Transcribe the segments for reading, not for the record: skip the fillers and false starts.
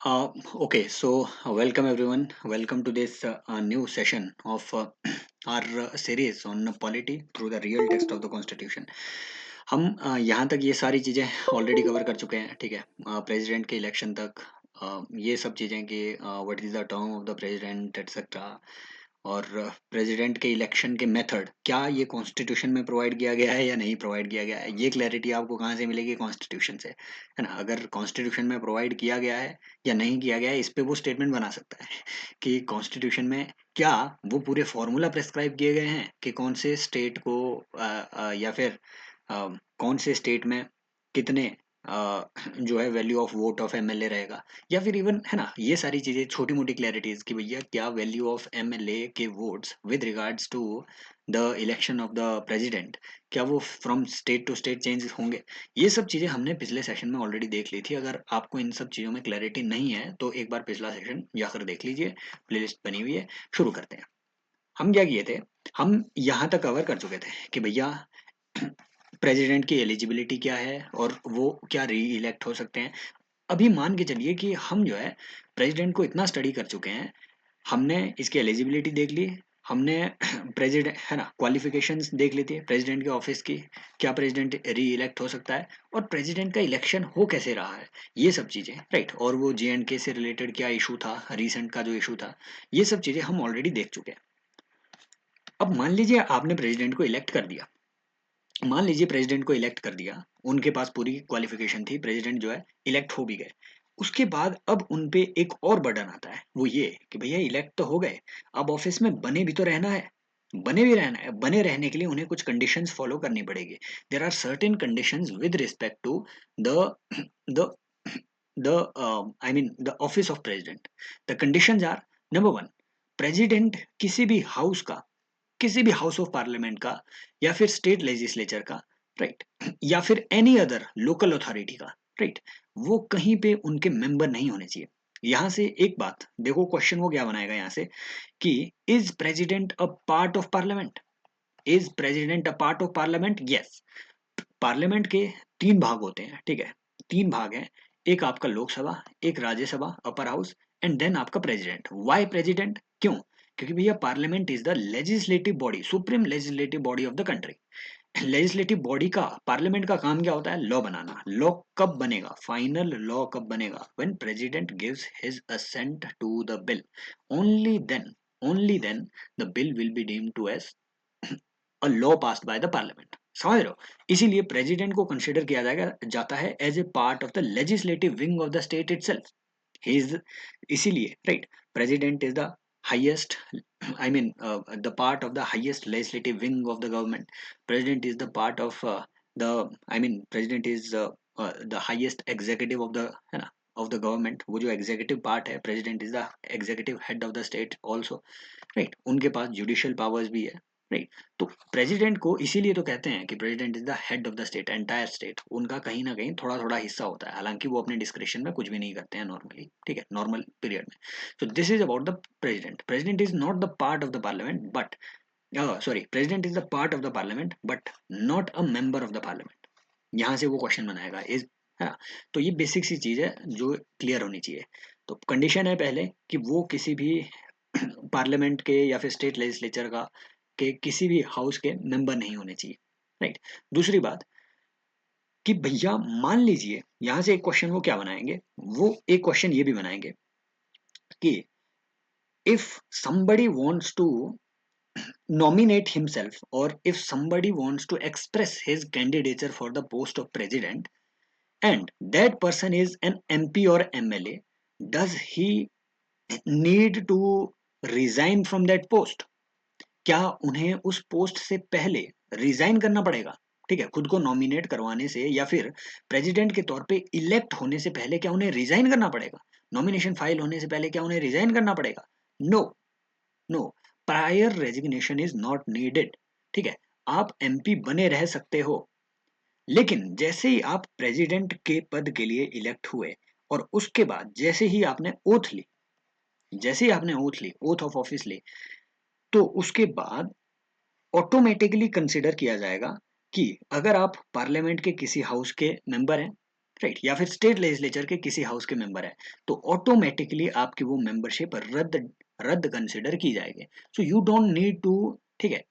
Okay, so welcome everyone. Welcome to this new session of our series on polity through the real text of the Constitution. हम यहाँ तक ये सारी चीज़ें already cover कर चुके हैं, ठीक है। प्रेसिडेंट के इलेक्शन तक ये सब चीज़ें कि what is the term of the president etcetera, और प्रेसिडेंट के इलेक्शन के मेथड क्या ये कॉन्स्टिट्यूशन में प्रोवाइड किया गया है या नहीं प्रोवाइड किया गया है। ये क्लैरिटी आपको कहाँ से मिलेगी? कॉन्स्टिट्यूशन से, है ना। अगर कॉन्स्टिट्यूशन में प्रोवाइड किया गया है या नहीं किया गया है, इस पे वो स्टेटमेंट बना सकता है कि कॉन्स्टिट्यूशन में क्या वो पूरे फॉर्मूला प्रेस्क्राइब किए गए हैं कि कौन से स्टेट को या फिर कौन से स्टेट में कितने जो है value of vote of MLA रहेगा, या फिर इवन, है ना, ये सारी चीजें छोटी मोटी क्लैरिटीज कि भैया क्या वैल्यू ऑफ एमएलए के votes with regards to the election of the president, क्या वो from state to state change होंगे। ये सब चीजें हमने पिछले सेशन में ऑलरेडी देख ली थी। अगर आपको इन सब चीजों में क्लैरिटी नहीं है तो एक बार पिछला सेशन जाकर देख लीजिए, प्लेलिस्ट बनी हुई है। शुरू करते हैं। हम क्या किए थे, हम यहाँ तक कवर कर चुके थे कि भैया प्रेसिडेंट की एलिजिबिलिटी क्या है और वो क्या री इलेक्ट हो सकते हैं। अभी मान के चलिए कि हम जो है प्रेसिडेंट को इतना स्टडी कर चुके हैं, हमने इसकी एलिजिबिलिटी देख ली, हमने प्रेसिडेंट, है ना, क्वालिफिकेशंस देख ली थी प्रेसिडेंट के ऑफिस की, क्या प्रेसिडेंट री इलेक्ट हो सकता है और प्रेसिडेंट का इलेक्शन हो कैसे रहा है, ये सब चीजें, राइट। और वो JNK से रिलेटेड क्या इशू था, रिसेंट का जो इशू था, ये सब चीजें हम ऑलरेडी देख चुके हैं। अब मान लीजिए आपने प्रेसिडेंट को इलेक्ट कर दिया, मान लीजिए प्रेसिडेंट को इलेक्ट कर दिया, उनके पास पूरी क्वालिफिकेशन थी, प्रेसिडेंट जो है इलेक्ट हो भी गए। उसके बाद अब उन पे एक और बर्डन आता है, वो ये कि भैया इलेक्ट तो हो गए, अब ऑफिस में बने भी तो रहना है। बने भी रहना है, बने रहने के लिए उन्हें कुछ कंडीशंस फॉलो करनी पड़ेगी। There are certain conditions with respect to the the the I mean the office of president. The conditions are: number one, president किसी भी हाउस का, किसी भी हाउस ऑफ पार्लियामेंट का, या फिर स्टेट लेजिस्लेचर का, राइट, या फिर एनी अदर लोकल अथॉरिटी का, राइट, वो कहीं पे उनके मेंबर नहीं होने चाहिए। यहां से एक बात देखो, क्वेश्चन वो क्या बनाएगा यहां से कि is president a part of parliament, is president a part of parliament. Yes, parliament के तीन भाग होते हैं, ठीक है, तीन भाग हैं। एक आपका लोकसभा, एक Rajya Sabha upper house, and then आपका प्रेसिडेंट। Why president? क्यों? क्योंकि भैया parliament is the legislative body, supreme legislative body of the country. Legislative body का, पार्लियामेंट का काम क्या होता है? लॉ बनाना। लॉ कब बनेगा? फाइनल लॉ कब बनेगा? When president gives his assent to the bill, only then, only then the bill will be deemed to as a law passed by the parliament. समझ रहे हो? इसीलिए प्रेसिडेंट को कंसिडर किया जाएगा जाता है as a part of the legislative wing of the state itself. He is, इसीलिए, right, president is the highest, I mean, the part of the highest legislative wing of the government. President is the part of the, I mean, president is the highest executive of the, है ना, of the government। वो जो executive part है, president is the executive head of the state also, right. उनके पास judicial powers भी है, right. तो president को इसीलिए तो कहते हैं कि president is the head of the state, entire state उनका कहीं ना कहीं थोड़ा थोड़ा हिस्सा होता है, हालांकि वो अपने डिस्क्रिप्शन में कुछ भी नहीं करते हैं नॉर्मली, ठीक है, नॉर्मल पीरियड में। तो this is about the president. President is not the part of the parliament but, sorry, president is the part of the parliament but not a member of the parliament. यहाँ से वो question बनाएगा, is, है ना। तो ये basic सी चीज है जो क्लियर होनी चाहिए। तो कंडीशन है पहले कि वो किसी भी पार्लियामेंट के या फिर स्टेट लेजिस्लेचर का, के किसी भी हाउस के मेंबर नहीं होने चाहिए, राइट। दूसरी बात कि भैया मान लीजिए, यहां से एक क्वेश्चन वो क्या बनाएंगे, वो एक क्वेश्चन ये भी बनाएंगे कि if somebody wants to nominate himself, or if somebody wants to express his candidature for the post of president, and that person is an MP or MLA, does he need to resign from that post? क्या उन्हें उस post से पहले resign करना पड़ेगा? ठीक है, खुद को नॉमिनेट करवाने से या फिर प्रेसिडेंट के तौर पे इलेक्ट होने से पहले क्या उन्हें रिजाइन करना पड़ेगा? नॉमिनेशन फाइल होने से पहले क्या उन्हें रिजाइन करना पड़ेगा? No, no, prior resignation is not needed. ठीक है, आप MP बने रह सकते हो, लेकिन जैसे ही आप प्रेसिडेंट के पद के लिए इलेक्ट हुए और उसके बाद जैसे ही आपने ओथ ली, जैसे ही आपने ओथ ली, ओथ ऑफ ऑफिस ली, तो उसके बाद ऑटोमेटिकली कंसिडर किया जाएगा कि अगर आप पार्लियामेंट के किसी हाउस के मेंबर हैं, राइट, या फिर स्टेट लेजिस्लेचर के किसी हाउस के मेंबर है, तो ऑटोमेटिकली आपकी वो मेंबरशिप रद्द रद्द कंसिडर की जाएगी। So you don't need to, ठीक है,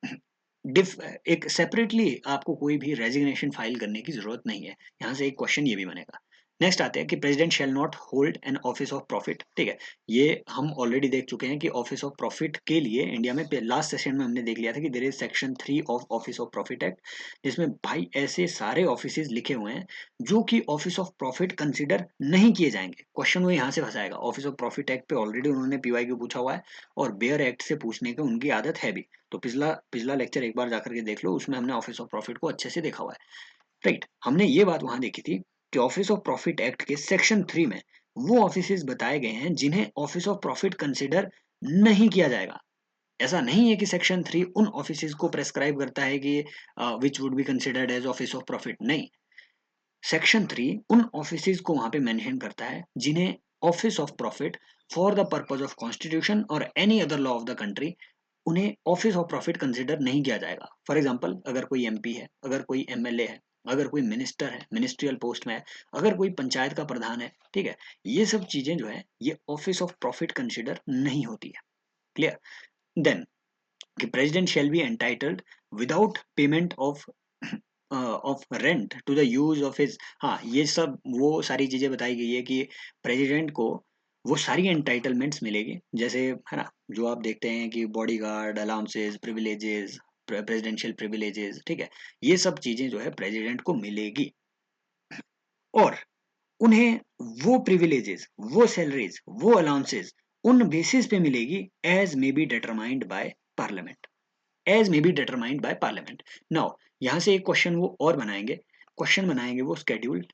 डिफ एक सेपरेटली आपको कोई भी रेजिग्नेशन फाइल करने की जरूरत नहीं है। यहाँ से एक क्वेश्चन ये भी बनेगा। नेक्स्ट आते हैं कि president shall not hold an office of profit. ठीक है, ये हम ऑलरेडी देख चुके हैं कि ऑफिस ऑफ प्रॉफिट के लिए इंडिया में लास्ट सेशन में हमने देख लिया था कि there is section 3 of office of profit act, जिसमें भाई ऐसे सारे ऑफिसेज लिखे हुए हैं जो कि ऑफिस ऑफ प्रॉफिट कंसिडर नहीं किए जाएंगे। क्वेश्चन वो यहाँ से फंसाएगा। ऑफिस ऑफ प्रॉफिट एक्ट पे ऑलरेडी उन्होंने पीवाईक्यू पूछा हुआ है और बेयर एक्ट से पूछने की उनकी आदत है भी। तो पिछला पिछला लेक्चर एक बार जाकर के देख लो, उसमें हमने ऑफिस ऑफ प्रॉफिट को अच्छे से देखा हुआ है। राइट, हमने ये बात वहां देखी थी कि ऑफिस ऑफ प्रॉफिट एक्ट के सेक्शन 3 में वो ऑफिसेज बताए गए हैं जिन्हें ऑफिस ऑफ प्रॉफिट कंसिडर नहीं किया जाएगा। ऐसा नहीं है कि सेक्शन 3 उन ऑफिसेज को प्रेस्क्राइब करता है कि which would be considered as office of profit, नहीं। सेक्शन 3 उन ऑफिसेज को वहां पे मेंशन करता है जिन्हें office of profit for the purpose of constitution और any other law of the country, उन्हें ऑफिस ऑफ प्रॉफिट कंसिडर नहीं किया जाएगा। फॉर एग्जाम्पल, अगर कोई एमपी है, अगर कोई एमएलए है, अगर कोई मिनिस्टर है, मिनिस्ट्रियल पोस्ट में है, अगर कोई पंचायत का प्रधान है, ठीक है, ये सब चीजें जो है ये ऑफिस ऑफ प्रॉफिट कंसिडर नहीं होती है। क्लियर? देन कि president shall be entitled without payment of rent to the use of his, हाँ ये सब वो सारी चीजें बताई गई है कि प्रेसिडेंट को वो सारी एंटाइटलमेंट्स मिलेगी, जैसे है ना, जो आप देखते हैं कि bodyguard, allowances, privileges, presidential privileges, ठीक है, ये सब चीजें जो है प्रेसिडेंट को मिलेगी। और उन्हें वो प्रिविलेजेस, वो सैलरीज, वो अलाउंसेस उन बेसिस पे मिलेगी as may be determined by parliament, as may be determined by parliament. Now यहां से एक क्वेश्चन वो और बनाएंगे, क्वेश्चन बनाएंगे वो स्केड्यूल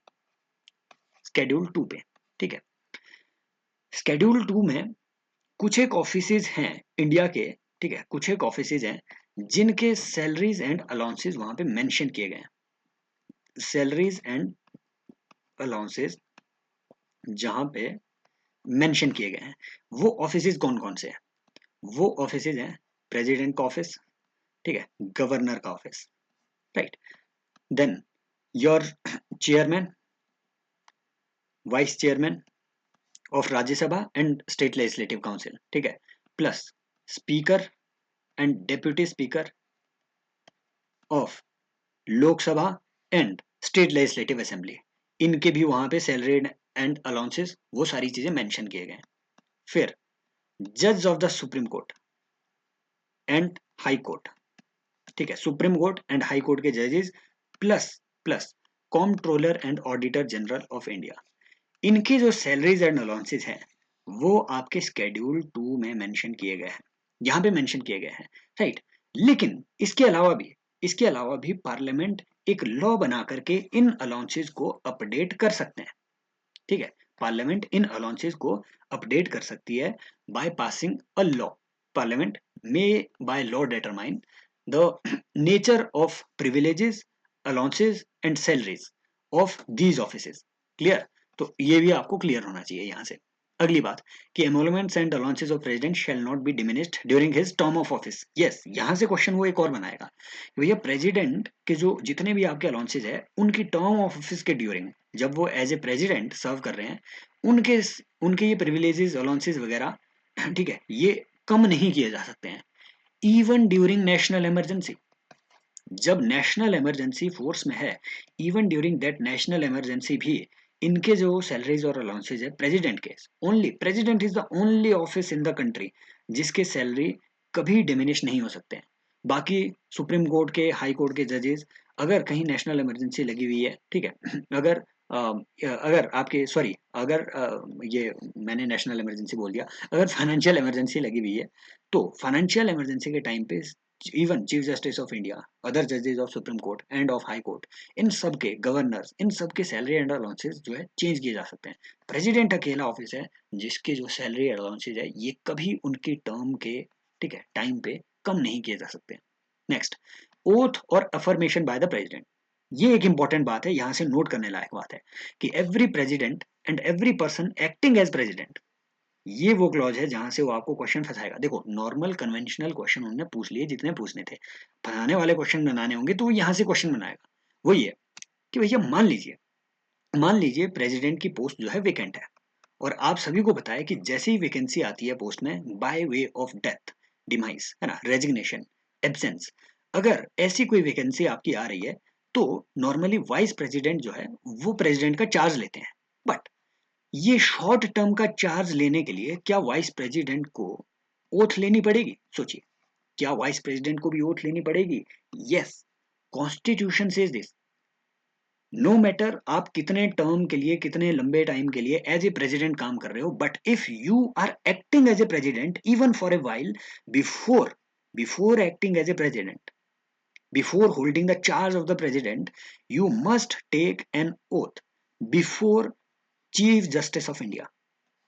2 पे। ठीक है, स्केड्यूल 2 में कुछ एक ऑफिसेज हैं इंडिया के, ठीक है, कुछ एक ऑफिसेज हैं जिनके सैलरीज एंड अलाउंसेस वहां पे मेंशन किए गए हैं। सैलरीज एंड अलाउंसेस जहां पे मेंशन किए गए हैं, वो ऑफिसेज कौन कौन से हैं? वो ऑफिसेज हैं प्रेसिडेंट का ऑफिस, ठीक है, गवर्नर का office, right, then your chairman, vice chairman of Rajya Sabha and state legislative council, ठीक है, plus speaker and deputy speaker of Lok Sabha and state legislative assembly, इनके भी वहां पे सैलरी एंड अलाउंसेस वो सारी चीजें मेंशन किए गए। फिर जज of the supreme court and high court, ठीक है, supreme court and high court के जजेस, plus plus comptroller and auditor general of India, इनकी जो सैलरीज एंड अलाउंसेस हैं वो आपके स्केड्यूल 2 में मेंशन किए गए हैं, यहाँ पे मेंशन किए गए हैं, राइट। लेकिन इसके अलावा भी पार्लियामेंट एक लॉ बना करके इन अलाउंसेस को अपडेट कर सकते हैं। ठीक है, पार्लियामेंट इन अलाउंसेस को अपडेट कर सकती है by passing a law. Parliament may by law determine the nature of privileges, allowances and salaries of these offices. Clear? तो ये भी आपको क्लियर होना चाहिए यहाँ से। अगली बात कि emoluments and allowances of president shall not be diminished during his term of office. Yes, यहाँ से क्वेश्चन वो एक और बनाएगा कि भैया प्रेसिडेंट के जो जितने भी आपके अलाउंसेस है उनकी टर्म ऑफ ऑफिस के ड्यूरिंग, जब वो एज ए प्रेसिडेंट सर्व कर रहे हैं, उनके उनके ये प्रिविलेजेस, अलाउंसेस वगैरह ठीक है, ये कम नहीं किए जा सकते हैं। इवन ड्यूरिंग नेशनल इमरजेंसी, जब नेशनल इमरजेंसी फोर्स में है, even during that national emergency भी इनके जो सैलरीज और अलाउंसेज है प्रेसिडेंट के, only president is the only office in the country जिसके सैलरी कभी डिमिनिश नहीं हो सकते हैं। बाकी सुप्रीम कोर्ट के, हाई कोर्ट के जजेस, अगर कहीं नेशनल इमरजेंसी लगी हुई है, ठीक है, अगर अगर आपके सॉरी अगर ये मैंने नेशनल इमरजेंसी बोल दिया, अगर फाइनेंशियल इमरजेंसी लगी हुई है, तो फाइनेंशियल इमरजेंसी के टाइम पे even chief justice of India, other जजेस of supreme court and of high court, इन सब के गवर्नर्स, इन सब के सैलरी एंड अलाउंसेस जो है चेंज किए जा सकते हैं। प्रेसिडेंट अकेला ऑफिस है जिसके जो सैलरी अलाउंसेस है ये कभी उनकी टर्म के, ठीक है, टाइम पे कम नहीं किए जा सकते। नेक्स्ट, ओथ और अफर्मेशन बाय द प्रेसिडेंट, ये एक इंपॉर्टेंट बात है, यहां से नोट करने लायक बात है कि every president and every person acting as president, ये वो क्लॉज है जहां से वो आपको क्वेश्चन फंसाएगा। देखो नॉर्मल कन्वेंशनल क्वेश्चन उन्होंने पूछ लिए जितने पूछने थे, फंसाने वाले क्वेश्चन बनाने होंगे तो वो यहाँ से क्वेश्चन बनाएगा। वो ये कि भैया मान लीजिए मान लीजिए प्रेसिडेंट की पोस्ट जो है वेकेंट है और आप सभी को पता है कि जैसे ही वैकेंसी आती है पोस्ट में by way of death, demise, है ना, रेजिग्नेशन, एब्सेंस, अगर ऐसी कोई वैकेंसी आपकी आ रही है तो नॉर्मली वाइस प्रेसिडेंट जो है वो प्रेसिडेंट का चार्ज लेते हैं। बट ये शॉर्ट टर्म का चार्ज लेने के लिए क्या वाइस प्रेसिडेंट को ओथ लेनी पड़ेगी? सोचिए, क्या वाइस प्रेसिडेंट को भी ओथ लेनी पड़ेगी? Yes, constitution says this. No matter आप कितने टर्म के लिए, कितने लंबे टाइम के लिए एज ए प्रेसिडेंट काम कर रहे हो, but if you are acting as a president even for a while, before before acting as a president, before holding the charge of the president, you must take an oath before chief justice of India.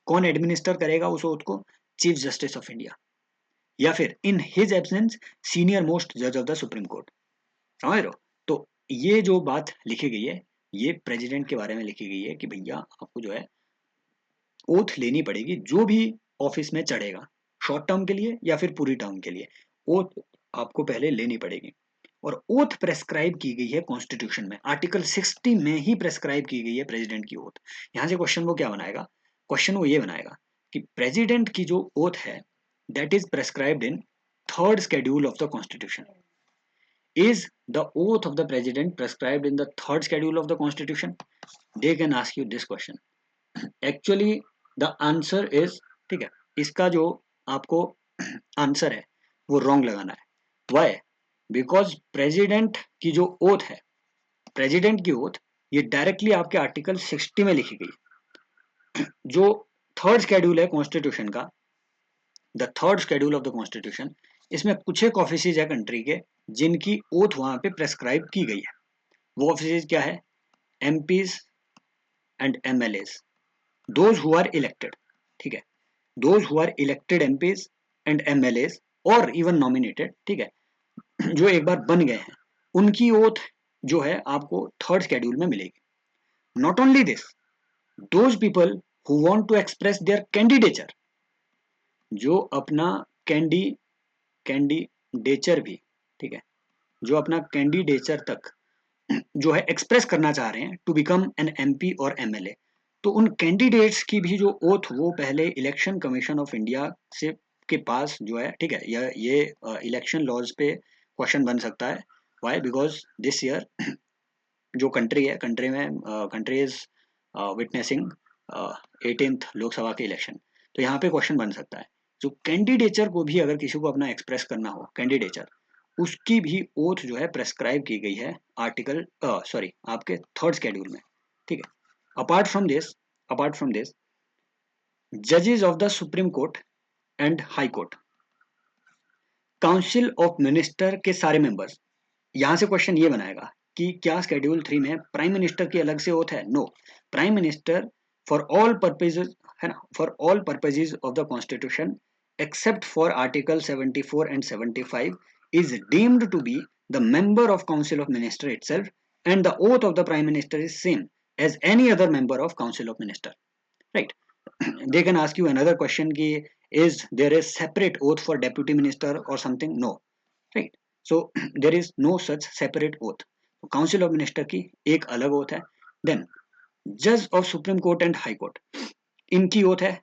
कौन administer करेगा उस oath को? Chief justice of India, या फिर इन his absence senior most जज of the supreme court. समझ रहे हो? तो ये जो बात लिखी गई है ये प्रेसिडेंट के बारे में लिखी गई है कि भैया आपको जो है ओथ लेनी पड़ेगी जो भी ऑफिस में चढ़ेगा, शॉर्ट टर्म के लिए या फिर पूरी टर्म के लिए, ओथ आपको पहले लेनी पड़ेगी। और ओथ प्रेस्क्राइब की गई है कॉन्स्टिट्यूशन में, आर्टिकल 60 में ही प्रेस्क्राइब की गई है प्रेसिडेंट की ओथ। यहां से क्वेश्चन वो क्या बनाएगा? क्वेश्चन वो ये बनाएगा कि प्रेसिडेंट की जो ओथ है that is prescribed in third schedule of the constitution. Is the oath of the president prescribed in the third schedule of the constitution? They can ask you this question. Actually, the answer is, ठीक है, इसका जो आपको answer है वो wrong लगाना है। Why? Because president की जो ओथ है, प्रेसिडेंट की ओथ ये डायरेक्टली आपके आर्टिकल 60 में लिखी गई। जो थर्ड शेड्यूल है कॉन्स्टिट्यूशन का, the third schedule of the constitution, इसमें कुछ एक ऑफिसेज है कंट्री के जिनकी ओथ वहां पे प्रेस्क्राइब की गई है। वो ऑफिसेज क्या है? MPs and MLAs, those who are elected, ठीक है, those who are elected MPs and MLAs और इवन नॉमिनेटेड, ठीक है, जो एक बार बन गए हैं उनकी ओथ जो है आपको थर्ड शेड्यूल में मिलेगी। Not only this, those people who want to express their candidature, जो अपना कैंडी कैंडिडेचर भी, ठीक है, जो अपना कैंडिडेचर तक जो है एक्सप्रेस करना चाह रहे हैं टू बिकम एन एमपी और एमएलए, तो उन कैंडिडेट्स की भी जो ओथ वो पहले इलेक्शन कमीशन ऑफ इंडिया से के पास जो है, ठीक है, ये इलेक्शन लॉज पे क्वेश्चन बन सकता है। वाई? बिकॉज दिस ईयर जो कंट्री है, country is witnessing 18th Lok Sabha के इलेक्शन, तो यहाँ पे क्वेश्चन बन सकता है। जो कैंडिडेचर को भी अगर किसी को अपना एक्सप्रेस करना हो, कैंडिडेचर, उसकी भी ओथ जो है प्रेस्क्राइब की गई है आर्टिकल सॉरी आपके थर्ड शेड्यूल में, ठीक है। अपार्ट फ्रॉम दिस जजेस of the supreme court and high court, council of minister के सारे मेंबर्स, यहां से क्वेश्चन ये बनाएगा कि क्या शेड्यूल 3 में प्राइम मिनिस्टर की अलग से ओथ है? No, prime minister for all purposes, है ना, for all purposes of the constitution except for article 74 and 75 is deemed to be the member of council of minister itself, and the oath of the prime minister is same as any other member of council of minister, right? They can ask you another question ki is there a separate oath for deputy minister or something? No, right? So there is no such separate oath. Council of minister की एक अलग oath है। Then जज of supreme court and high court, इनकी oath है।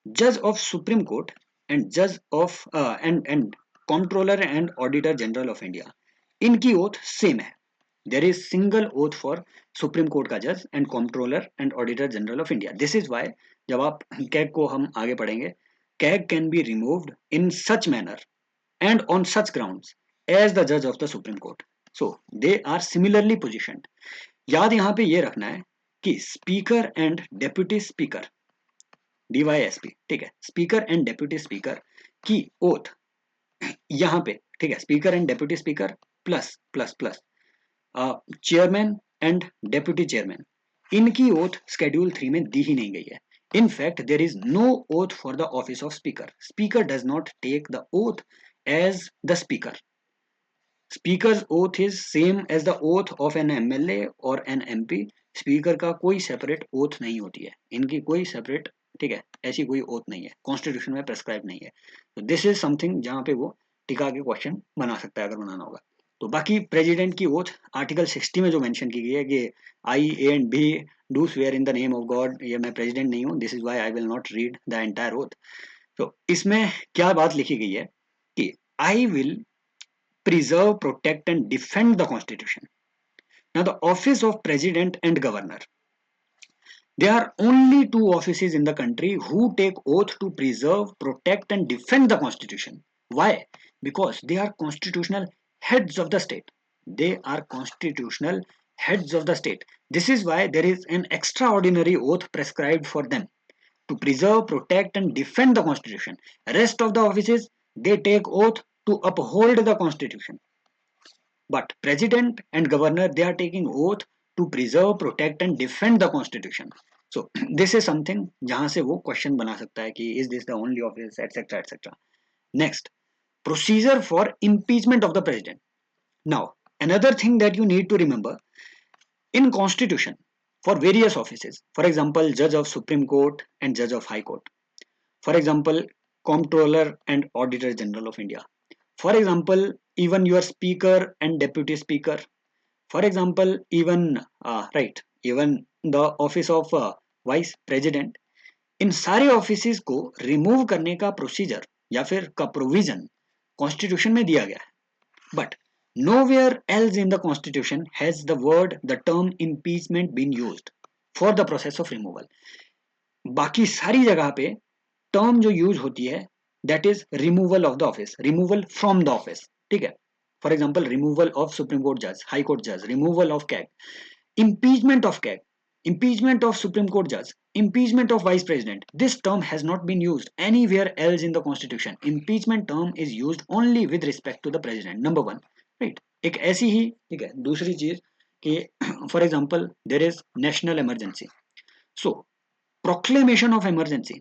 जज of supreme court and जज of and controller and auditor general of India, इनकी ओथ सेम है। There is single oath for supreme court का जज and controller and auditor general of India. This is Y जब आप CAG को हम आगे पढ़ेंगे, CAG can be removed in such manner and on such grounds as the judge of the Supreme Court. So they are similarly positioned. याद यहाँ पे ये रखना है कि speaker and deputy speaker, DYSP, ठीक है, स्पीकर एंड डेप्यूटी स्पीकर की ओथ यहाँ पे, ठीक है, speaker and deputy speaker plus plus plus chairman and deputy chairman, इनकी ओथ शेड्यूल 3 में दी ही नहीं गई है। In fact, there is no oath for the office of speaker. Speaker does not take the oath as the speaker. Speaker's oath is same as the oath of an MLA or an MP. Speaker का कोई separate oath नहीं होती है, इनकी कोई separate, ठीक है, ऐसी कोई oath नहीं है, कॉन्स्टिट्यूशन में प्रेस्क्राइब नहीं है। तो दिस इज समथिंग जहाँ पे वो टिका के क्वेश्चन बना सकता है अगर बनाना होगा। तो बाकी प्रेसिडेंट की ओथ आर्टिकल 60 में जो मेंशन की गई है कि I A and B do swear in the name of God, ये मैं प्रेसिडेंट नहीं हूँ, this is why I will not read the entire oath. तो इसमें क्या बात लिखी गई है कि I will preserve, protect and defend the constitution. Now the office of president and governor, there are only two offices in the country who take oath to preserve, protect and defend the constitution. Why? Because they are constitutional heads of the state. They are constitutional heads of the state. This is why there is an extraordinary oath prescribed for them to preserve, protect and defend the constitution. Rest of the offices, they take oath to uphold the constitution. But president and governor, they are taking oath to preserve, protect and defend the constitution. So this is something जहां से वो question बना सकता है कि is this the only office, etc etc. Next, procedure for impeachment of the president. Now another thing that you need to remember, in constitution for various offices, for example judge of Supreme Court and judge of High Court, for example comptroller and auditor general of India, for example even your speaker and deputy speaker, for example even right, even the office of vice president, इन सारे offices को remove करने का procedure या फिर का provision constitution में दिया गया है। But nowhere else in the constitution has the word, the term impeachment been used for the process of removal. बाकी सारी जगह पे टर्म जो यूज होती है that is removal of the office, removal from the office, ठीक है। For example removal of supreme court जज, हाई कोर्ट जज, removal of CAG, impeachment of CAG, impeachment of Supreme Court judge, impeachment of vice president. This term has not been used anywhere else in the constitution. Impeachment term is used only with respect to the president. Number one, right? एक ऐसी ही, ठीक है, दूसरी चीज कि for example there is national emergency, so proclamation of emergency,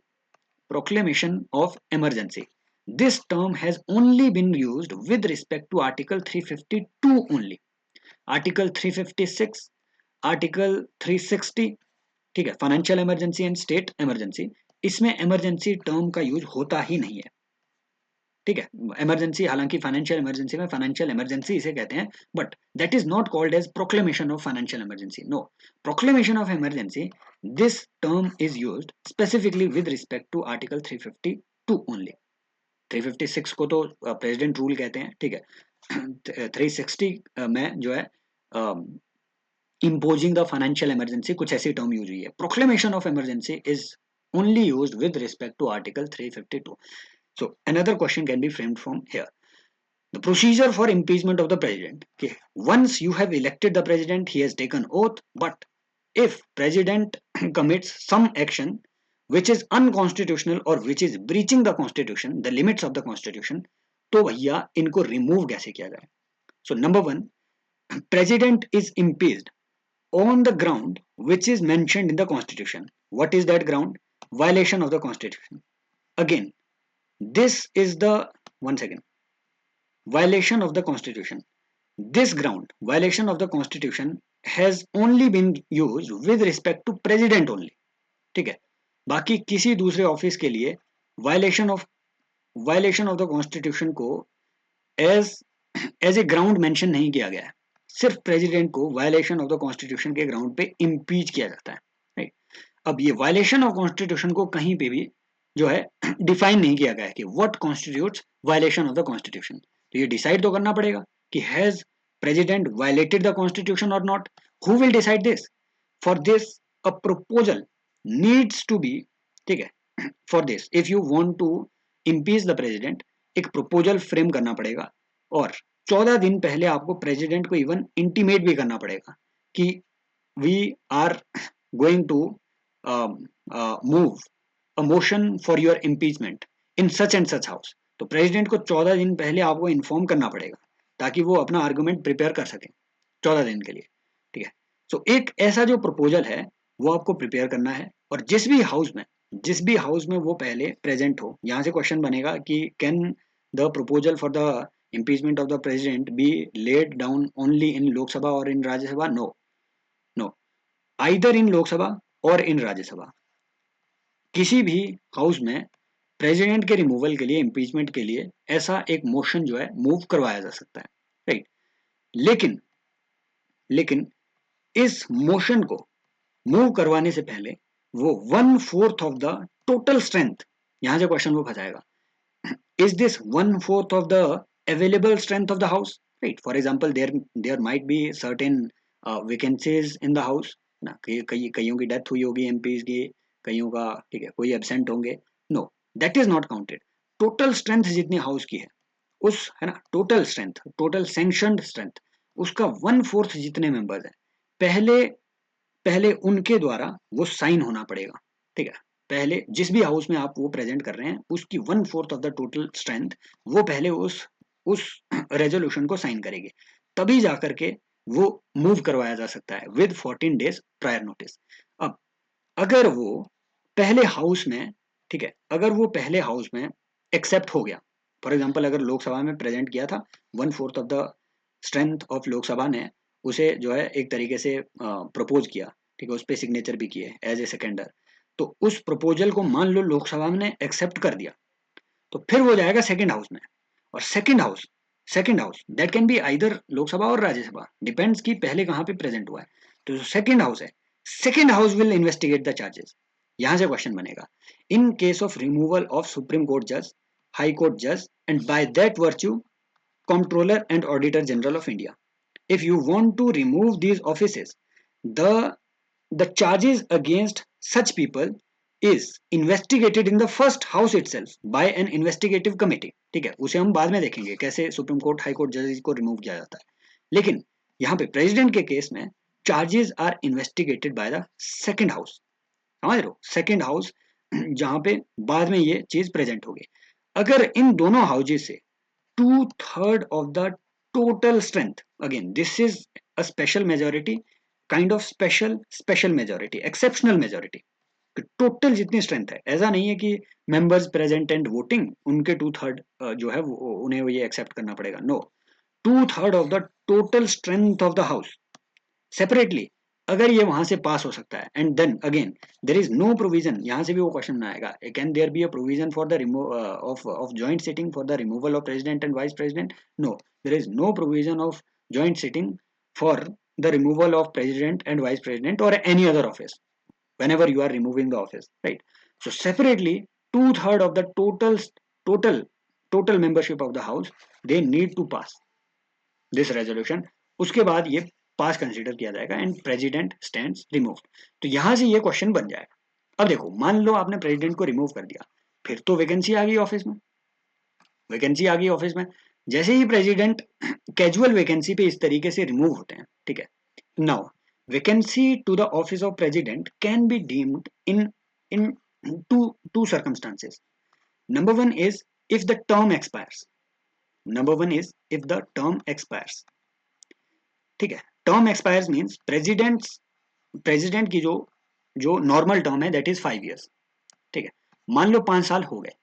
proclamation of emergency, this term has only been used with respect to article 352 only. article 356, article 360, ठीक है, financial emergency and state emergency, इसमें emergency term का use होता ही नहीं है, ठीक है। इमरजेंसी, हालांकि फाइनेंशियल इमरजेंसी में फाइनेंशियल इमरजेंसी इसे कहते हैं, but that is not called as proclamation of financial emergency, no. Proclamation of emergency, this term is used specifically with respect to article 352 only. 356 को तो प्रेसिडेंट रूल कहते हैं, ठीक है। 360 में जो है imposing the financial emergency, कुछ ऐसी टर्म यूज हुई है। proclamation of emergency is only used with respect to article 352. So another question can be framed from here, the procedure for impeachment of the president. Okay, once you have elected the president, he has taken oath, but if president commits some action which is unconstitutional or which is breaching the constitution, the limits of the constitution, तो भैया इनको remove कैसे किया जाए? So number one, president is impeached on the ground which is mentioned in the constitution. What is that ground? Violation of the constitution. Again, this is the, one second, violation of the constitution. This ground, violation of the constitution, has only been used with respect to president only, ठीक है। बाकी किसी दूसरे office के लिए violation of the constitution को as a ground mention नहीं किया गया है। सिर्फ प्रेसिडेंट को वायलेशन ऑफ द कॉन्स्टिट्यूशन के ग्राउंड पे इम्पीच किया जाता है, राइट। अब ये वायलेशन ऑफ कॉन्स्टिट्यूशन को कहीं पे भी जो है डिफाइन नहीं किया गया है कि what constitutes violation of the constitution. तो ये डिसाइड तो करना पड़ेगा कि has president violated the constitution और not. Who will decide this? For this a proposal needs to be, ठीक है। For this if you want to impeach the president, एक प्रपोजल फ्रेम करना पड़ेगा और 14 दिन पहले आपको प्रेसिडेंट को इवन इंटीमेट भी करना पड़ेगा कि we are going to move a motion for your impeachment in such and such house. तो प्रेसिडेंट को 14 दिन पहले आपको इन्फॉर्म करना पड़ेगा ताकि वो अपना आर्गुमेंट प्रिपेयर कर सके 14 दिन के लिए, ठीक है। सो एक ऐसा जो प्रपोजल है वो आपको प्रिपेयर करना है, और जिस भी हाउस में वो पहले प्रेजेंट हो। यहाँ से क्वेश्चन बनेगा कि can the proposal for the impeachment of the president be laid down only in Lok Sabha or in Rajya Sabha? No, no, either in Lok Sabha or in Rajya Sabha. किसी भी house में president के removal के लिए, impeachment के लिए ऐसा एक मोशन जो है मूव करवाया जा सकता है, राइट। लेकिन लेकिन इस मोशन को मूव करवाने से पहले वो 1/4 ऑफ द टोटल स्ट्रेंथ, यहां से क्वेश्चन वो फंसाएगा, is this 1/4 of the available strength of the house, right? For example, there might be certain vacancies in the house ना, कईयों की डेथ हुई होगी एमपीज की, कईयों का, ठीक है, कोई एब्सेंट होंगे, no, that is not counted. Total strength जितनी हाउस की है, उस, है ना, total strength, total sanctioned strength, उसका 1/4 जितने मेंबर्स हैं, पहले पहले उनके द्वारा वो साइन होना पड़ेगा, ठीक है। पहले जिस भी हाउस में आप वो प्रेजेंट कर रहे हैं, उसकी 1/4 ऑफ द टोटल स्ट्रेंथ वो पहले उस रेजोल्यूशन को साइन करेगी, तभी जाकर के वो मूव करवाया जा सकता है विद 14 डेज प्रायर नोटिस। अब अगर वो पहले हाउस में, ठीक है, अगर वो पहले हाउस में एक्सेप्ट हो गया, फॉर एग्जाम्पल अगर लोकसभा में प्रेजेंट किया था, 1/4 of the strength of Lok Sabha ने उसे जो है एक तरीके से प्रपोज किया, ठीक है, उस पर सिग्नेचर भी किए एज ए सेकेंडर, तो उस प्रपोजल को मान लो लोकसभा ने एक्सेप्ट कर दिया, तो फिर वो जाएगा सेकेंड हाउस में, और second house that can be either Lok Sabha और राज्यसभा, डिपेंड्स कि पहले कहाँ पे प्रेजेंट हुआ है, तो जो सेकेंड हाउस है, second house will investigate the charges. यहां से क्वेश्चन बनेगा, in case of removal of supreme court जज, हाई कोर्ट जज, and by that virtue controller and auditor general of India, if you want to remove these offices, the the charges against such people is investigated in the first house itself by an investigative committee, ठीक है, उसे हम बाद में देखेंगे कैसे supreme court high court जजेस को रिमूव किया जाता है। लेकिन यहाँ पे प्रेसिडेंट के केस में charges are investigated by the second house, समझ रहे हो, सेकेंड हाउस जहां पे बाद में ये चीज प्रेजेंट होगी। अगर इन दोनों हाउसेस से 2/3 of the total strength, again this is a special majority, kind of special majority, exceptional majority, total जितनी स्ट्रेंथ है, ऐसा नहीं है कि मेंबर्स प्रेजेंट एंड वोटिंग उनके 2/3 जो है उन्हें ये एक्सेप्ट करना पड़ेगा, no, 2/3 of the total strength of the house separately, अगर ये वहां से पास हो सकता है, and then again there is no provision, यहां से भी वो क्वेश्चन आएगा, can there be a provision for the remove of joint sitting for the removal of president and vice president, no, there is no provision of joint sitting for the removal of president and vice president और any other office whenever you are removing the office, right? So separately, 2/3 of the total total membership of the house, they need to pass this resolution, उसके बाद ये पास consider किया जाएगा and president stands removed. तो यहां से ये question बन जाएगा। अब देखो, मान लो आपने प्रेसिडेंट को रिमूव कर दिया, फिर तो वैकेंसी आ गई ऑफिस में, वैकेंसी आ गई ऑफिस में, जैसे ही प्रेसिडेंट कैजुअल वैकेंसी पे इस तरीके से रिमूव होते हैं, ठीक है, now vacancy to the office of president can be deemed in two circumstances. Number one is if the term expires. Number one is if the term expires. ठीक है, टर्म एक्सपायर्स मींस प्रेसिडेंट की जो जो normal term है that is 5 years, ठीक है, मान लो 5 साल हो गए,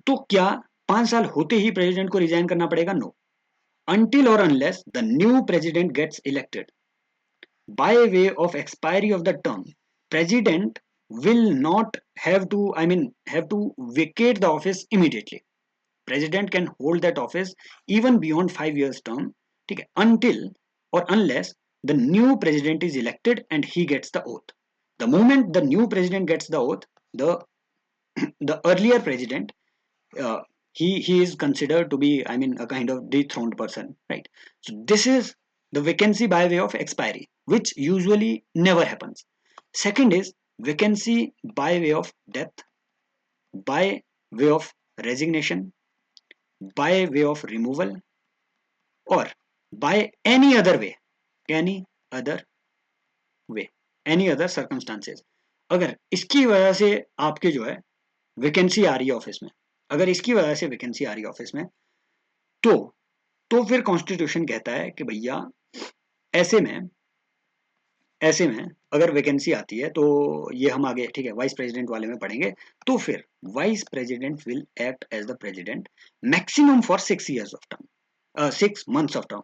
तो क्या 5 साल होते ही प्रेसिडेंट को रिजाइन करना पड़ेगा? No, until or unless the new president gets elected. By way of expiry of the term, president will not have to vacate the office immediately. President can hold that office even beyond 5 years term, ठीक है, until or unless the new president is elected and he gets the oath. The moment the new president gets the oath, the the earlier president, uh, he is considered to be, a kind of dethroned person, right? So this is the vacancy by way of expiry, which usually never happens. Second is vacancy by way of death, by way of resignation, by way of removal, or by any other way, any other way, any other circumstances. अगर इसकी वजह से आपके जो है vacancy आ रही है office में, अगर इसकी वजह से वैकेंसी आ रही है ऑफिस में, तो फिर कॉन्स्टिट्यूशन कहता है कि भैया ऐसे में अगर वैकेंसी आती है, तो ये हम आगे, ठीक है, वाइस प्रेसिडेंट वाले में पढ़ेंगे, तो फिर vice president will act as the president maximum for 6 years of term, 6 months of term.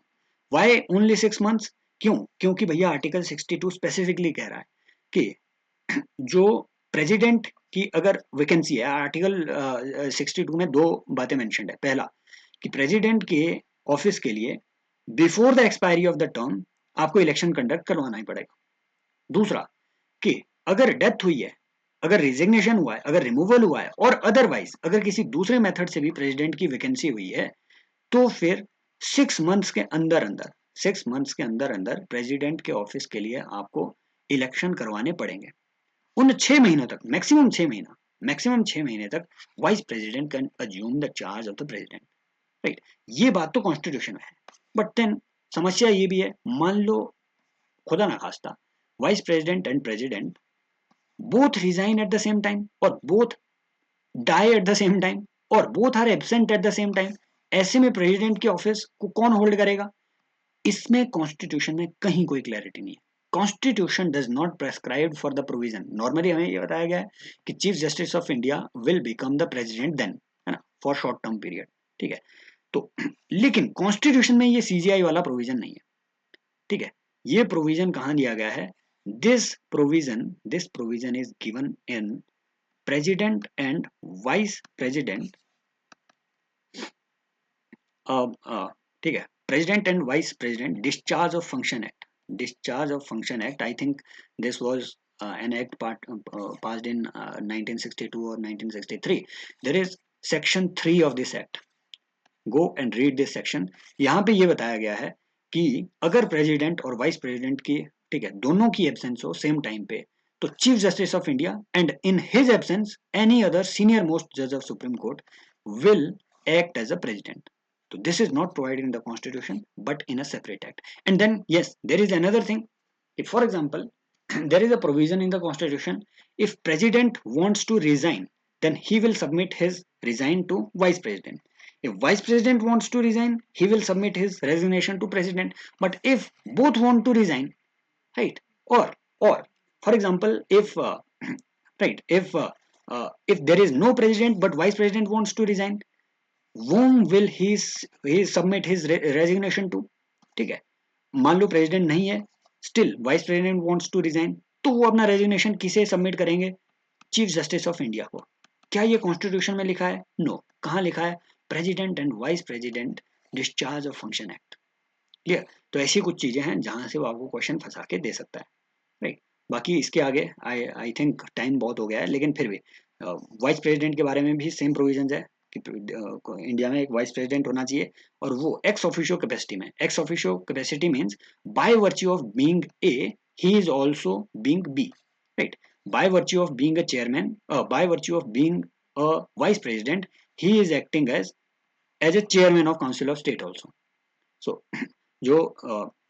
Why only 6 months? क्यों? क्योंकि भैया आर्टिकल 62 स्पेसिफिकली कह रहा है कि जो प्रेसिडेंट की अगर वैकेंसी है, आर्टिकल 62 में दो बातें मेंशन्ड है। पहला कि प्रेसिडेंट के ऑफिस के लिए before the expiry of the term आपको इलेक्शन कंडक्ट करवाना ही पड़ेगा। दूसरा कि अगर डेथ हुई है, अगर रिजिग्नेशन हुआ है, अगर रिमूवल हुआ है और अदरवाइज अगर किसी दूसरे मेथड से भी प्रेसिडेंट की वैकेंसी हुई है तो फिर 6 मंथ्स के अंदर अंदर 6 मंथ्स के अंदर अंदर प्रेसिडेंट के ऑफिस के लिए आपको इलेक्शन करवाने पड़ेंगे। उन 6 महीनों तक, मैक्सिमम 6 महीने तक vice president can assume the charge of the president, right. ये बात तो कॉन्स्टिट्यूशन में है, बट देन समस्या ये भी है, मान लो खुदा ना खास्ता vice president and president both resign at the same time और both die at the same time और both are absent at the same time, ऐसे में प्रेसिडेंट के ऑफिस को कौन होल्ड करेगा? इसमें कॉन्स्टिट्यूशन में कहीं कोई क्लैरिटी नहीं है। Constitution does not prescribe for the provision. Normally हमें ये बताया गया है कि chief justice of India will become the president then, है ना, फॉर शॉर्ट टर्म पीरियड, ठीक है। तो लेकिन कॉन्स्टिट्यूशन में ये सीजीआई वाला प्रोविजन नहीं है, ठीक है। ये प्रोविजन कहाँ दिया गया है? This provision is given in president and vice president, ठीक है, president and vice president discharge of function act. Discharge of function act, I think this was an act passed in 1962 or 1963. There is section 3 of this act. Go and read this section. यहाँ पे ये बताया गया है कि अगर president और vice president की, ठीक है, दोनों की एब्सेंस हो सेम टाइम पे, तो chief justice of India and in his absence any other senior most जज of supreme court will act as a president. So this is not provided in the constitution but in a separate act. And then yes, there is another thing. If for example there is a provision in the constitution, if president wants to resign, then he will submit his resign to vice president. If vice president wants to resign, he will submit his resignation to president. But if both want to resign, right, or for example if right, if there is no president but vice president wants to resign, whom will he submit his resignation to? ठीक है, मान लो president नहीं है, still vice president wants to resign, तो वो अपना resignation किसे submit करेंगे? चीफ जस्टिस ऑफ इंडिया को। क्या ये कॉन्स्टिट्यूशन में लिखा है? नो। कहाँ लिखा है? President and vice president discharge of function act. Clear? तो ऐसी कुछ चीजें हैं जहां से वो आपको क्वेश्चन फंसा के दे सकता है, राइट। बाकी इसके आगे आई थिंक टाइम बहुत हो गया है, लेकिन फिर भी वाइस प्रेसिडेंट के बारे में भी सेम प्रोविजन है कि इंडिया में एक वाइस प्रेसिडेंट होना चाहिए और वो एक्स ऑफिशियो कैपेसिटी में। Ex officio capacity means by virtue of being A he is also being B, right. By virtue of being a chairman, by virtue of being a vice president, he is acting as a chairman of council of state also. So जो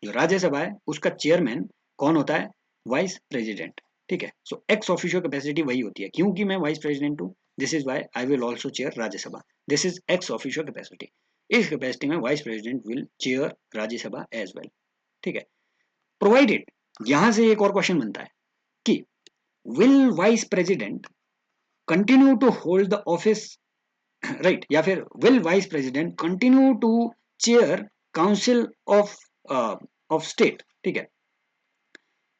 राज्यसभा है उसका chairman कौन होता है? Vice president, ठीक है। सो x officio capacity वही होती है, क्योंकि मैं वाइस प्रेसिडेंट हूँ, this is why I will also chair Rajya Sabha, this is ex officio capacity. इस कैपेसिटी में vice president will chair Rajya Sabha as well, ठीक है। प्रोवाइडेड, यहां से एक और क्वेश्चन बनता है कि will vice president continue to hold the office, right, या फिर will vice president continue to chair council of state, ठीक है,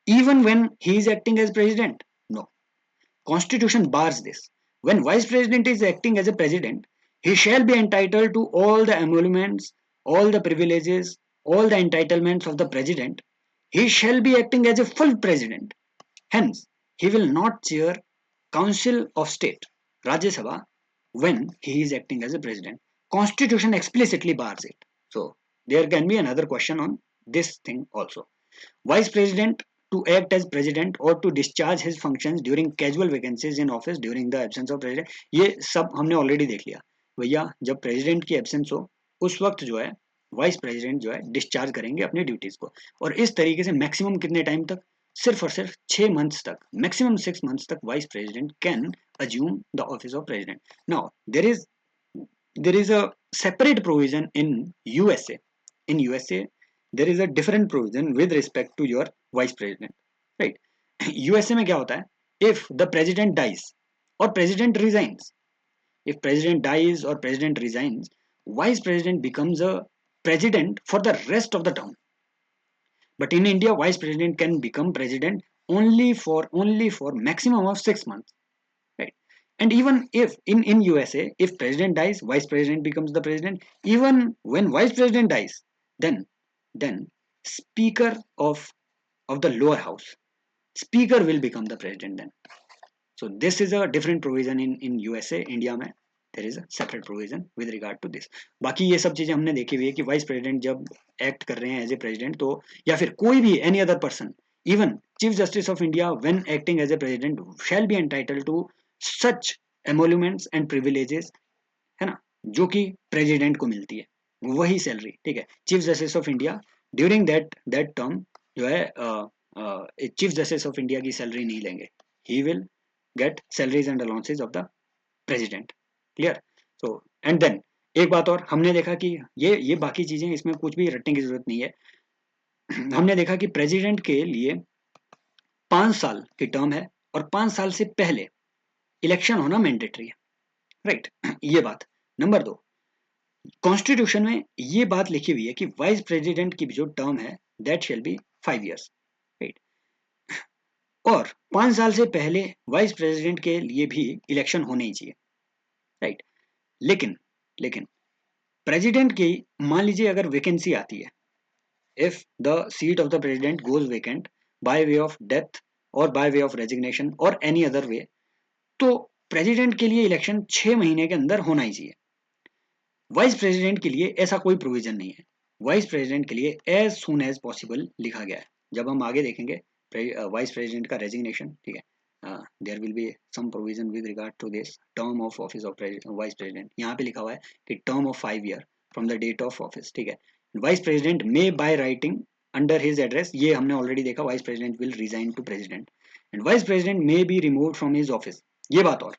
even when he is acting as president? No. Constitution bars this. When vice president is acting as a president, he shall be entitled to all the emoluments, all the privileges, all the entitlements of the president. He shall be acting as a full president. Hence, he will not chair council of state, Rajya Sabha, when he is acting as a president. Constitution explicitly bars it. So, there can be another question on this thing also. Vice President to act as president or to discharge his functions during casual vacancies in office during the absence of president, ये सब हमने already देख लिया भैया। जब president की absence हो उस वक्त जो है वाइस प्रेसिडेंट जो है डिस्चार्ज करेंगे अपनी ड्यूटीज को, और इस तरीके से मैक्सिमम कितने टाइम तक? सिर्फ और सिर्फ 6 मंथ्स तक, मैक्सिमम 6 मंथ्स तक vice president can assume the office of president. Now there is a separate provision in USA. In USA there is a different provision with respect to your vice president, right? USA में क्या होता है? If the president dies or president resigns, if president dies or president resigns, vice president becomes a president for the rest of the term. But in India, vice president can become president only for maximum of 6 months, right? And even if in USA, if president dies, vice president becomes the president. Even when vice president dies, then then speaker of the lower house, speaker will become the president then. So this is a different provision in USA. India में there is a separate provision with regard to this. बाकी ये सब चीजें हमने देखी हुई है कि वाइस प्रेसिडेंट जब एक्ट कर रहे हैं एज ए प्रेसिडेंट, तो या फिर कोई भी any other person, even chief justice of India when acting as a president shall be entitled to such emoluments and privileges, है ना, जो कि प्रेसिडेंट को मिलती है वही सैलरी, ठीक है। Chief justice of India during that term जो है चीफ जस्टिस ऑफ इंडिया की सैलरी नहीं लेंगे, he will get salaries and allowances of the president. Clear? So and then एक बात और हमने देखा कि ये बाकी चीजें इसमें कुछ भी रटने की जरूरत नहीं है। हमने देखा कि प्रेसिडेंट के लिए 5 साल की टर्म है और 5 साल से पहले इलेक्शन होना मैंडेटरी है, राइट? ये बात। नंबर 2, कॉन्स्टिट्यूशन में ये बात लिखी हुई है कि वाइस प्रेसिडेंट की जो टर्म है that shall be 5 years, right? और 5 साल से पहले वाइस प्रेसिडेंट के लिए भी इलेक्शन होने ही चाहिए, राइट? लेकिन प्रेसिडेंट की मान लीजिए अगर वैकेंसी आती है, if the seat of the president goes vacant by way of death और बाय वे ऑफ रेजिग्नेशन और एनी अदर वे, तो प्रेसिडेंट के लिए इलेक्शन 6 महीने के अंदर होना ही चाहिए। वाइस प्रेसिडेंट के लिए ऐसा कोई प्रोविजन नहीं है। वाइस प्रेसिडेंट के लिए एज सुन एज पॉसिबल लिखा गया है। जब हम आगे देखेंगे वाइस प्रेसिडेंट का रेजिग्नेशन, ठीक है, there will be some provision with regard to this term of office of vice president. यहाँ पे लिखा हुआ है कि term of 5 year from the date of office, ठीक है। Vice president may by writing under his address, ये हमने ऑलरेडी देखा, vice president will resign to president and vice president may be removed from his office. ये बात और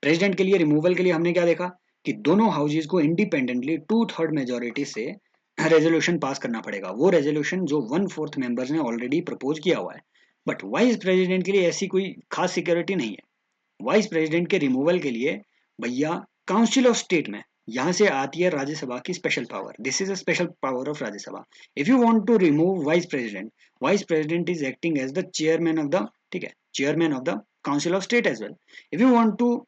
president के लिए रिमूवल के लिए हमने क्या देखा कि दोनों हाउसेज को इंडिपेंडेंटली 2/3 मेजोरिटी से रेजोल्यूशन पास करना पड़ेगा, वो रेजोल्यूशन जो 1/4 मेंबर्स ने ऑलरेडी प्रपोज किया हुआ है। बट वाइस प्रेसिडेंट के लिए ऐसी कोई खास सिक्योरिटी नहीं है। वाइस प्रेसिडेंट के रिमूवल के लिए भैया काउंसिल ऑफ स्टेट में यहाँ से आती है राज्यसभा की special power. This is a special power of Rajya Sabha. If you want to remove vice president is acting as the chairman of the, ठीक है, chairman of the council of state as well. If you want to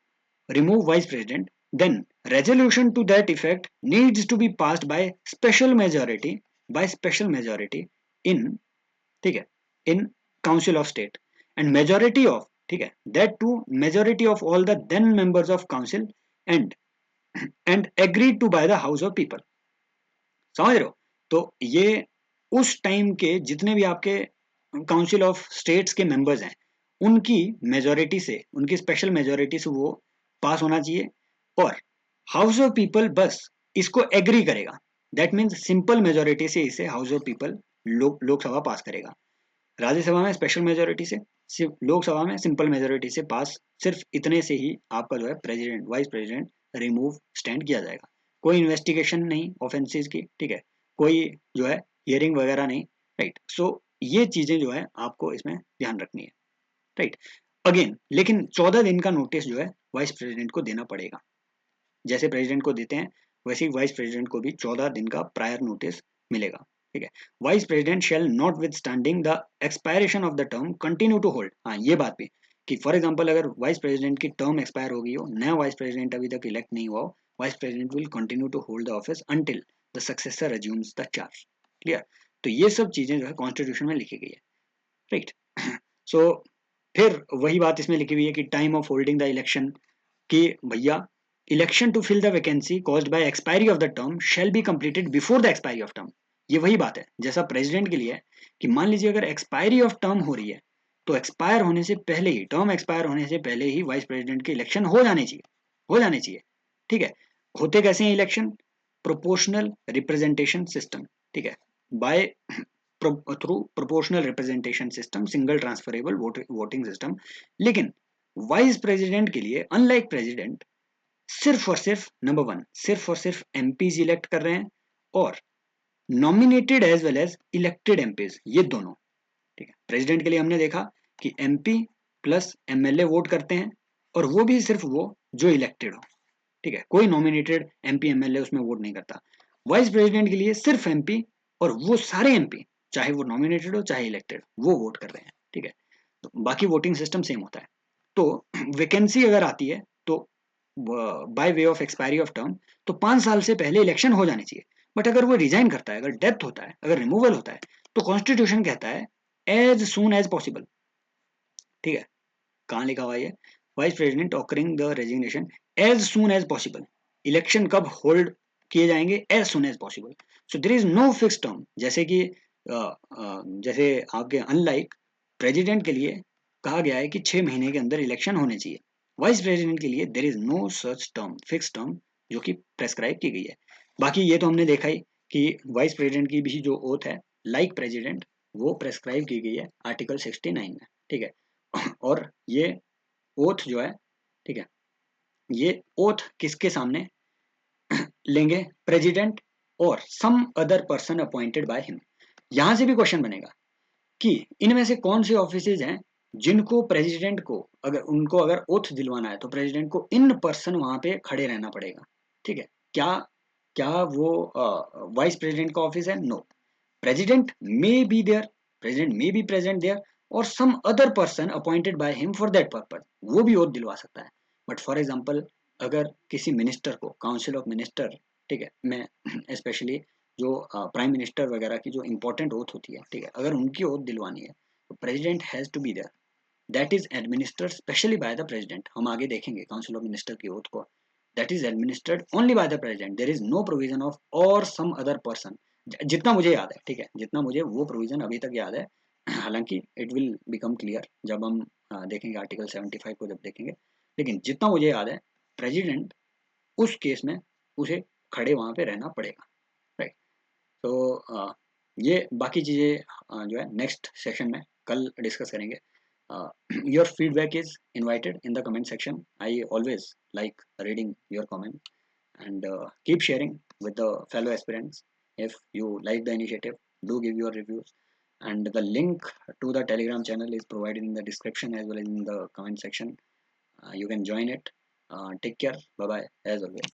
remove vice president, then resolution to that effect needs to be passed by special majority, in, ठीक है, in council of state and majority of, ठीक है, that too majority of all the then members of council and agreed to by the house of people। समझ रहे हो? तो ये उस टाइम के जितने भी आपके काउंसिल ऑफ स्टेट्स के मेंबर्स हैं उनकी मेजोरिटी से, उनकी स्पेशल मेजोरिटी से वो पास होना चाहिए और हाउस ऑफ पीपल बस इसको एग्री करेगा। दैट मीन्स सिंपल मेजोरिटी से इसे हाउस ऑफ पीपल लोकसभा पास करेगा। राज्यसभा में स्पेशल मेजोरिटी से, सिर्फ लोकसभा में सिंपल मेजोरिटी से पास। सिर्फ इतने से ही आपका जो है president, vice president remove stand किया जाएगा। कोई इन्वेस्टिगेशन नहीं ऑफेंसेस की, ठीक है, कोई जो है हियरिंग वगैरह नहीं, राइट? सो ये चीजें जो है आपको इसमें ध्यान रखनी है, राइट? अगेन लेकिन 14 दिन का नोटिस जो है वाइस प्रेसिडेंट को देना पड़ेगा। जैसे प्रेसिडेंट को देते हैं वैसे ही वाइस प्रेसिडेंट को भी 14 दिन का प्रायर नोटिस मिलेगा, ठीक है। Vice president shall notwithstanding the expiration of the term continue to hold. हाँ, ये बात भी कि फॉर एग्जांपल अगर वाइस प्रेसिडेंट की टर्म एक्सपायर हो गई हो, नया वाइस प्रेसिडेंट अभी तक इलेक्ट नहीं हुआ हो, vice president will continue to hold the office until the successor assumes the charge. Clear? तो ये सब चीजें जो है कॉन्स्टिट्यूशन में लिखी गई है, राइट? सो फिर वही बात इसमें लिखी हुई है कि time of holding the election, कि भैया election to fill the vacancy caused by expiry of the term shall be completed before the expiry of term. ये वही बात है जैसा प्रेसिडेंट के लिए है कि मान लीजिए अगर एक्सपायरी ऑफ टर्म हो रही है तो एक्सपायर होने से पहले ही, टर्म एक्सपायर होने से पहले ही वाइस प्रेसिडेंट के इलेक्शन हो जाने चाहिए, ठीक है। होते कैसे हैं इलेक्शन? प्रोपोर्शनल रिप्रेजेंटेशन सिस्टम, ठीक है, by through proportional representation system, single transferable voting system. लेकिन वाइस प्रेसिडेंट के लिए अनलाइक प्रेसिडेंट सिर्फ और सिर्फ नंबर 1 सिर्फ और सिर्फ एमपीज इलेक्ट कर रहे हैं और nominated as well as elected MPs, ये दोनों, ठीक है। प्रेसिडेंट के लिए हमने देखा कि एमपी प्लस एमएलए वोट करते हैं और वो भी सिर्फ वो जो इलेक्टेड हो, ठीक है, कोई नॉमिनेटेड एमपी एमएलए उसमें वोट नहीं करता। वाइस प्रेसिडेंट के लिए सिर्फ एमपी और वो सारे एमपी चाहे वो नॉमिनेटेड हो चाहे इलेक्टेड, वो वोट कर रहे हैं, ठीक है। तो बाकी वोटिंग सिस्टम सेम होता है। तो वैकेंसी अगर आती है by way of expiry of term, तो 5 साल से पहले इलेक्शन हो जाने चाहिए। बट अगर वो रिजाइन करता है, अगर डेथ होता है, अगर रिमूवल होता है, तो कॉन्स्टिट्यूशन कहता है एज सून एज पॉसिबल। ठीक है, कहाँ लिखा हुआ है ये? Vice president occurring the resignation as soon as possible. Election कब होल्ड किए जाएंगे? As soon as possible. So there is no fix term, जैसे कि जैसे आपके अनलाइक प्रेसिडेंट के लिए कहा गया है कि 6 महीने के अंदर इलेक्शन होने चाहिए, वाइस प्रेसिडेंट के लिए there is no such term, fix term जो कि प्रेस्क्राइब की गई है। बाकी ये तो हमने देखा ही कि वाइस प्रेसिडेंट की भी जो ओथ है लाइक प्रेसिडेंट, वो प्रेस्क्राइब की गई है आर्टिकल 69 में। ठीक है, और ये ओथ जो है, ठीक है, ये ओथ किसके सामने लेंगे? प्रेसिडेंट और some other person appointed by him. यहां से भी क्वेश्चन बनेगा कि इनमें से कौन से ऑफिसेज हैं जिनको प्रेसिडेंट को, अगर उनको अगर ओथ दिलवाना है तो प्रेसिडेंट को इन पर्सन वहां पे खड़े रहना पड़ेगा। ठीक है, क्या क्या वो वाइस प्रेसिडेंट का ऑफिस है? No, president may be there, president may be present there, और some other person appointed by him for that purpose, वो भी ओथ दिलवा सकता है। बट फॉर एग्जांपल, अगर किसी मिनिस्टर को काउंसिल ऑफ मिनिस्टर, ठीक है, मैं स्पेशली जो प्राइम मिनिस्टर वगैरह की जो इंपॉर्टेंट ओथ होती है, ठीक है, अगर उनकी ओथ दिलवानी है तो president has to be there, that is administered specially by the president. हम आगे देखेंगे काउंसिल ऑफ मिनिस्टर की ओथ को, that is administered only by the president, there is no provision of और सम अदर पर्सन, जितना मुझे याद है। ठीक है, जितना मुझे वो प्रोविजन अभी तक याद है, हालांकि इट विल बिकम क्लियर जब हम देखेंगे आर्टिकल 75 को जब देखेंगे, लेकिन जितना मुझे याद है, प्रेसिडेंट उस केस में उसे खड़े वहां पे रहना पड़ेगा। राइट, तो ये बाकी चीज़ें जो है नेक्स्ट सेशन में कल डिस्कस करेंगे। Your feedback is invited in the comment section, I always like reading your comment, and keep sharing with the fellow aspirants. If you like the initiative, do give your reviews, and the link to the telegram channel is provided in the description as well as in the comment section. You can join it. Take care, bye bye, as always.